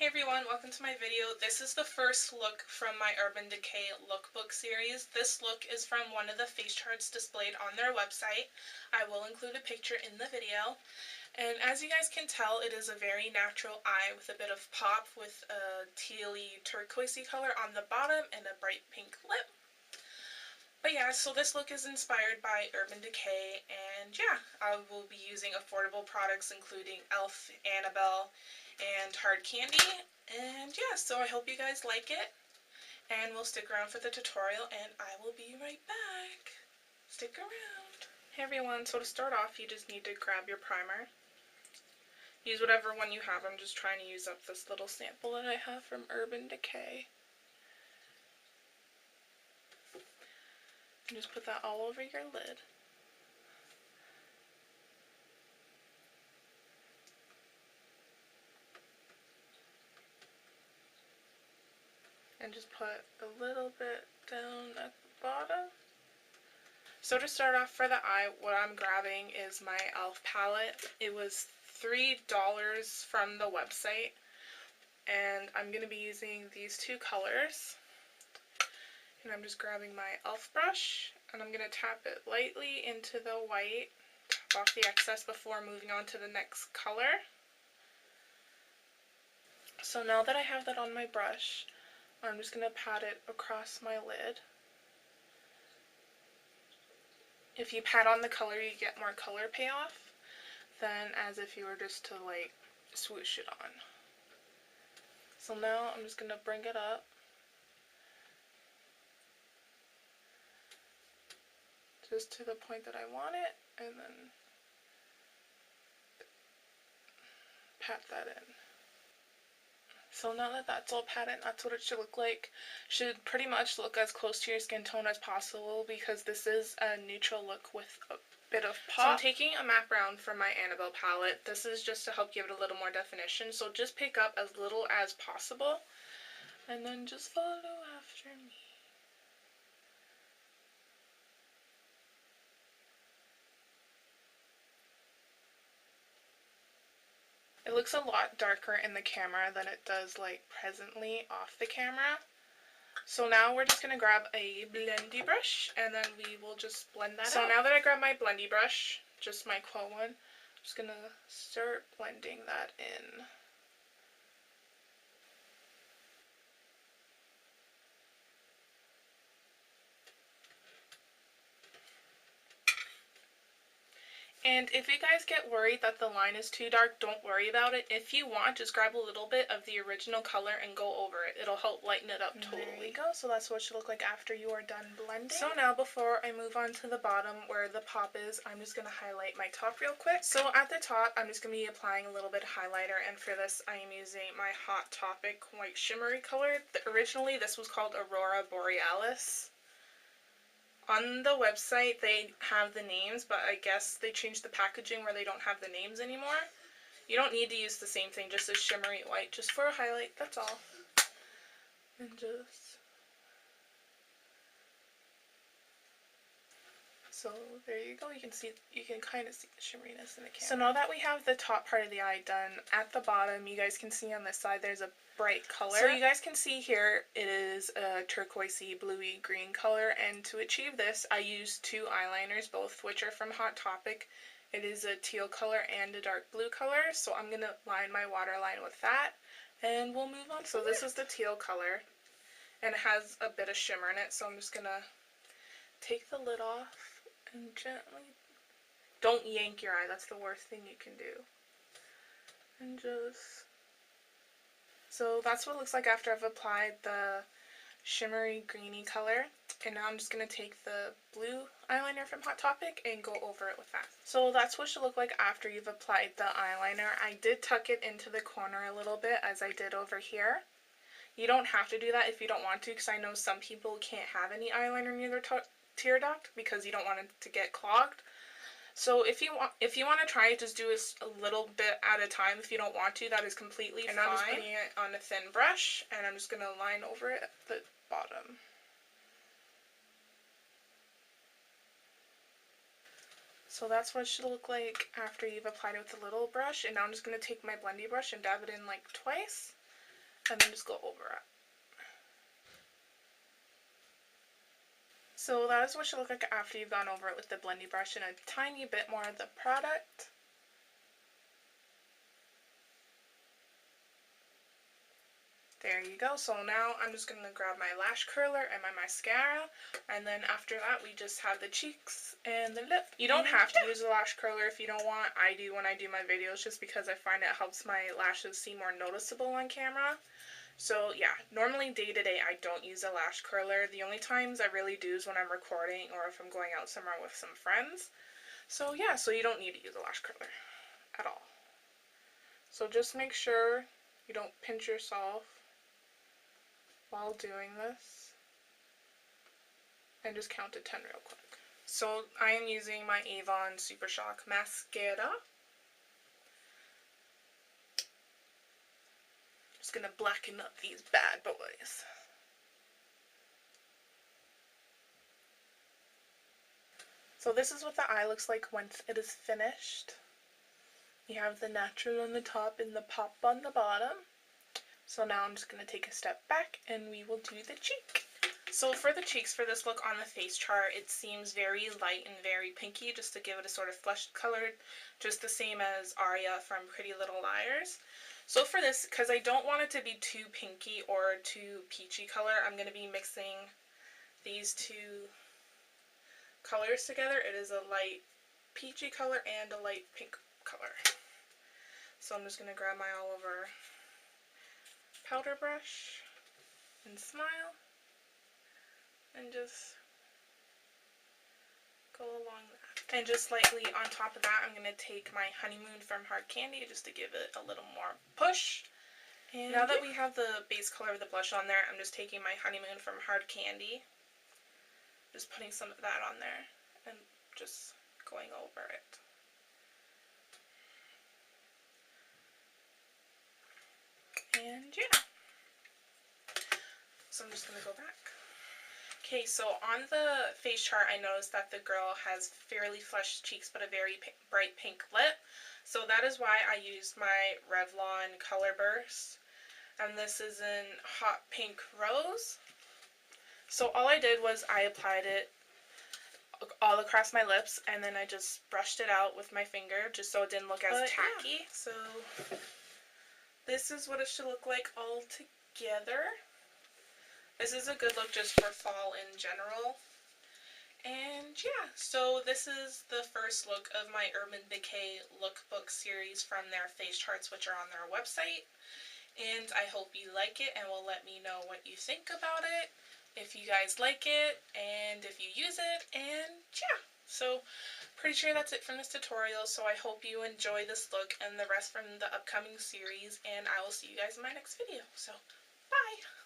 Hey everyone, welcome to my video. This is the first look from my Urban Decay lookbook series. This look is from one of the face charts displayed on their website. I will include a picture in the video. And as you guys can tell, it is a very natural eye with a bit of pop with a tealy turquoisey color on the bottom and a bright pink lip. But yeah, so this look is inspired by Urban Decay, and yeah, I will be using affordable products including e.l.f., Annabelle, and hard candy. And yeah, so I hope you guys like it, and we'll stick around for the tutorial, and I will be right back. Stick around. Hey everyone, so to start off, you just need to grab your primer. Use whatever one you have. I'm just trying to use up this little sample that I have from Urban Decay. And just put that all over your lid. And just put a little bit down at the bottom. So to start off for the eye, what I'm grabbing is my e.l.f. palette. It was $3 from the website. And I'm going to be using these two colors. And I'm just grabbing my e.l.f. brush, and I'm going to tap it lightly into the white, tap off the excess before moving on to the next color. So now that I have that on my brush, I'm just going to pat it across my lid. If you pat on the color, you get more color payoff than as if you were just to like swoosh it on. So now I'm just going to bring it up. Just to the point that I want it, and then pat that in. So now that that's all patted, that's what it should look like. Should pretty much look as close to your skin tone as possible because this is a neutral look with a bit of pop. So I'm taking a matte brown from my Annabelle palette. This is just to help give it a little more definition, so just pick up as little as possible and then just follow after me. It looks a lot darker in the camera than it does like presently off the camera. So now we're just going to grab a blendy brush and then we will just blend that out. So now that I grab my blendy brush, just my Quo one, I'm just going to start blending that in. And if you guys get worried that the line is too dark, don't worry about it. If you want, just grab a little bit of the original color and go over it. It'll help lighten it up totally. There you go. So that's what it should look like after you are done blending. So now before I move on to the bottom where the pop is, I'm just going to highlight my top real quick. So at the top, I'm just going to be applying a little bit of highlighter, and for this I am using my Hot Topic white shimmery color. Originally this was called Aurora Borealis. On the website they have the names, but I guess they changed the packaging where they don't have the names anymore. You don't need to use the same thing, just a shimmery white, just for a highlight, that's all. And just... So there you go, you can kind of see the shimmeriness in the camera. So now that we have the top part of the eye done, at the bottom you guys can see on this side there's a bright color. So you guys can see here it is a turquoisey bluey green color, and to achieve this I used two eyeliners, both which are from Hot Topic. It is a teal color and a dark blue color, so I'm going to line my waterline with that and we'll move on. So this is the teal color and it has a bit of shimmer in it, so I'm just going to take the lid off and gently, don't yank your eye, that's the worst thing you can do. And just, so that's what it looks like after I've applied the shimmery greeny color. And now I'm just going to take the blue eyeliner from Hot Topic and go over it with that. So that's what it should look like after you've applied the eyeliner. I did tuck it into the corner a little bit as I did over here. You don't have to do that if you don't want to, because I know some people can't have any eyeliner near their tear duct because you don't want it to get clogged. So if you want to try it, just do it a little bit at a time. If you don't want to, that is completely fine. And I'm just putting it on a thin brush, and I'm just going to line over it at the bottom. So that's what it should look like after you've applied it with a little brush. And now I'm just going to take my blendy brush and dab it in like twice. and then just go over it. So that is what it should look like after you've gone over it with the blending brush and a tiny bit more of the product. There you go. So now I'm just going to grab my lash curler and my mascara, and then after that we just have the cheeks and the lip. You don't have to use a lash curler if you don't want. I do when I do my videos just because I find it helps my lashes seem more noticeable on camera. So yeah, normally day to day I don't use a lash curler. The only times I really do is when I'm recording or if I'm going out somewhere with some friends. So yeah, so you don't need to use a lash curler at all. So just make sure you don't pinch yourself while doing this, and just count to 10 real quick. So I am using my Avon Super Shock mascara. Just gonna blacken up these bad boys. So this is what the eye looks like once it is finished. You have the natural on the top and the pop on the bottom. So now I'm just going to take a step back and we will do the cheek. So for the cheeks, for this look on the face chart, it seems very light and very pinky, just to give it a sort of flesh color, just the same as Aria from Pretty Little Liars. So for this, because I don't want it to be too pinky or too peachy color, I'm going to be mixing these two colors together. It is a light peachy color and a light pink color. So I'm just going to grab my all over powder brush and smile and just go along that. And just lightly on top of that, I'm going to take my Honeymoon from Hard Candy just to give it a little more push. And now that we have the base color of the blush on there, I'm just taking my Honeymoon from Hard Candy, just putting some of that on there and just going over it. And yeah. So I'm just going to go back. Okay, so on the face chart, I noticed that the girl has fairly flushed cheeks but a very bright pink lip. So that is why I used my Revlon Color Burst. And this is in Hot Pink Rose. So all I did was I applied it all across my lips, and then I just brushed it out with my finger just so it didn't look as tacky. Yeah. So this is what it should look like all together. This is a good look just for fall in general. And yeah, so this is the first look of my Urban Decay lookbook series from their face charts, which are on their website. And I hope you like it and will let me know what you think about it, if you guys like it, and if you use it, and yeah. So, pretty sure that's it from this tutorial, so I hope you enjoy this look and the rest from the upcoming series, and I will see you guys in my next video. So, bye!